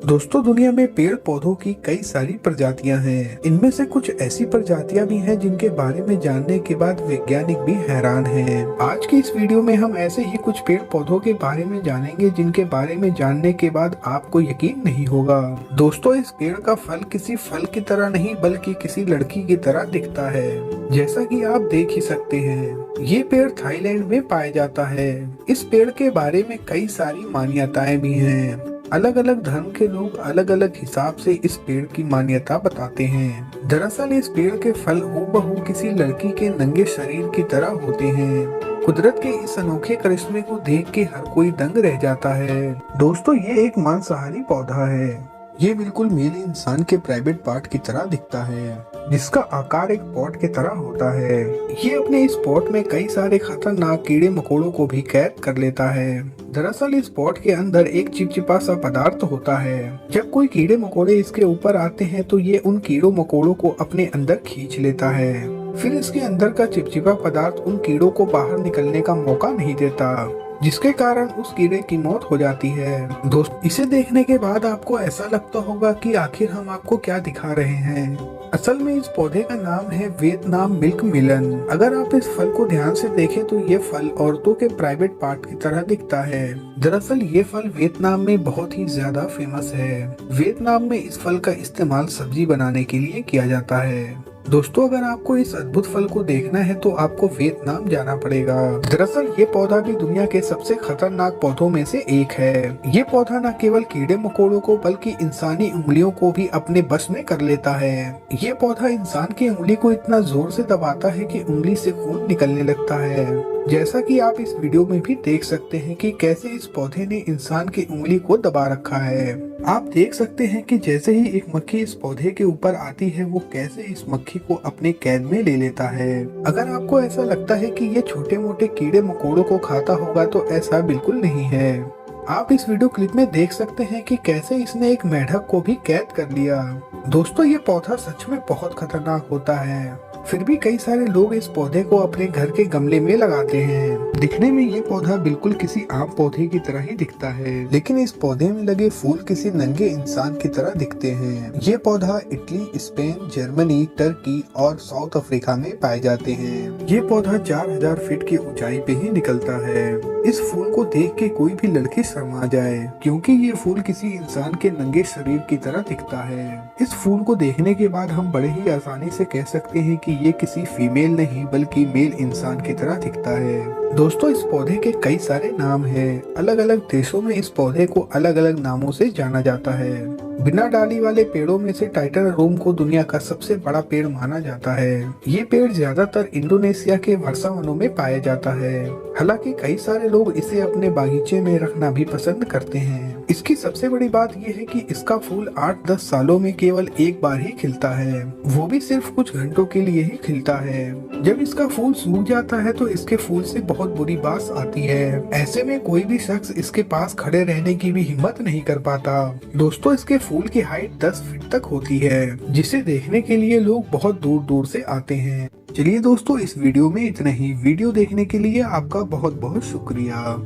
दोस्तों, दुनिया में पेड़ पौधों की कई सारी प्रजातियां हैं। इनमें से कुछ ऐसी प्रजातियां भी हैं जिनके बारे में जानने के बाद वैज्ञानिक भी हैरान हैं। आज की इस वीडियो में हम ऐसे ही कुछ पेड़ पौधों के बारे में जानेंगे जिनके बारे में जानने के बाद आपको यकीन नहीं होगा। दोस्तों, इस पेड़ का फल किसी फल की तरह नहीं बल्कि किसी लड़की की तरह दिखता है, जैसा कि आप देख ही सकते हैं। ये पेड़ थाईलैंड में पाया जाता है। इस पेड़ के बारे में कई सारी मान्यताएं भी हैं। अलग अलग धर्म के लोग अलग अलग हिसाब से इस पेड़ की मान्यता बताते हैं। दरअसल इस पेड़ के फल हूबहू किसी लड़की के नंगे शरीर की तरह होते हैं। कुदरत के इस अनोखे करिश्मे को देख के हर कोई दंग रह जाता है। दोस्तों, ये एक मांसाहारी पौधा है। ये बिल्कुल मेल इंसान के प्राइवेट पार्ट की तरह दिखता है, जिसका आकार एक पॉट की तरह होता है। ये अपने इस पॉट में कई सारे खतरनाक कीड़े मकोड़ों को भी कैद कर लेता है। दरअसल इस पॉट के अंदर एक चिपचिपा सा पदार्थ होता है। जब कोई कीड़े मकोड़े इसके ऊपर आते हैं तो ये उन कीड़ों मकोड़ों को अपने अंदर खींच लेता है। फिर इसके अंदर का चिपचिपा पदार्थ उन कीड़ों को बाहर निकलने का मौका नहीं देता, जिसके कारण उस कीड़े की मौत हो जाती है। दोस्त, इसे देखने के बाद आपको ऐसा लगता होगा कि आखिर हम आपको क्या दिखा रहे हैं। असल में इस पौधे का नाम है वियतनाम मिल्क मिलन। अगर आप इस फल को ध्यान से देखें तो ये फल औरतों के प्राइवेट पार्ट की तरह दिखता है। दरअसल ये फल वियतनाम में बहुत ही ज्यादा फेमस है। वियतनाम में इस फल का इस्तेमाल सब्जी बनाने के लिए किया जाता है। दोस्तों, अगर आपको इस अद्भुत फल को देखना है तो आपको वियतनाम जाना पड़ेगा। दरअसल ये पौधा भी दुनिया के सबसे खतरनाक पौधों में से एक है। ये पौधा न केवल कीड़े मकोड़ों को बल्कि इंसानी उंगलियों को भी अपने बस में कर लेता है। ये पौधा इंसान की उंगली को इतना जोर से दबाता है कि उंगली से खून निकलने लगता है। जैसा कि आप इस वीडियो में भी देख सकते हैं कि कैसे इस पौधे ने इंसान की उंगली को दबा रखा है। आप देख सकते हैं कि जैसे ही एक मक्खी इस पौधे के ऊपर आती है, वो कैसे इस मक्खी को अपने कैद में ले लेता है। अगर आपको ऐसा लगता है कि ये छोटे मोटे कीड़े मकोड़ों को खाता होगा तो ऐसा बिल्कुल नहीं है। आप इस वीडियो क्लिप में देख सकते हैं कि कैसे इसने एक मेंढक को भी कैद कर लिया। दोस्तों, ये पौधा सच में बहुत खतरनाक होता है। फिर भी कई सारे लोग इस पौधे को अपने घर के गमले में लगाते हैं। दिखने में ये पौधा बिल्कुल किसी आम पौधे की तरह ही दिखता है, लेकिन इस पौधे में लगे फूल किसी नंगे इंसान की तरह दिखते हैं। ये पौधा इटली, स्पेन, जर्मनी, टर्की और साउथ अफ्रीका में पाए जाते हैं। ये पौधा 4000 फीट की ऊंचाई पे ही निकलता है। इस फूल को देख के कोई भी लड़की शर्मा जाए, क्योंकि ये फूल किसी इंसान के नंगे शरीर की तरह दिखता है। इस फूल को देखने के बाद हम बड़े ही आसानी से कह सकते हैं कि ये किसी फीमेल नहीं बल्कि मेल इंसान की तरह दिखता है। दोस्तों, इस पौधे के कई सारे नाम हैं। अलग अलग देशों में इस पौधे को अलग अलग नामों से जाना जाता है। बिना डाली वाले पेड़ों में से टाइटन को दुनिया का सबसे बड़ा पेड़ माना जाता है। ये पेड़ ज्यादातर इंडोनेशिया के वर्षा वनों में पाया जाता है। हालांकि कई सारे लोग इसे अपने बागीचे में रखना भी पसंद करते हैं। इसकी सबसे बड़ी बात यह है कि इसका फूल 8-10 सालों में केवल एक बार ही खिलता है, वो भी सिर्फ कुछ घंटों के लिए ही खिलता है। जब इसका फूल सूख जाता है तो इसके फूल से बहुत बुरी बास आती है। ऐसे में कोई भी शख्स इसके पास खड़े रहने की भी हिम्मत नहीं कर पाता। दोस्तों, इसके फूल की हाइट 10 फीट तक होती है, जिसे देखने के लिए लोग बहुत दूर दूर से आते हैं। चलिए दोस्तों, इस वीडियो में इतना ही। वीडियो देखने के लिए आपका बहुत बहुत शुक्रिया।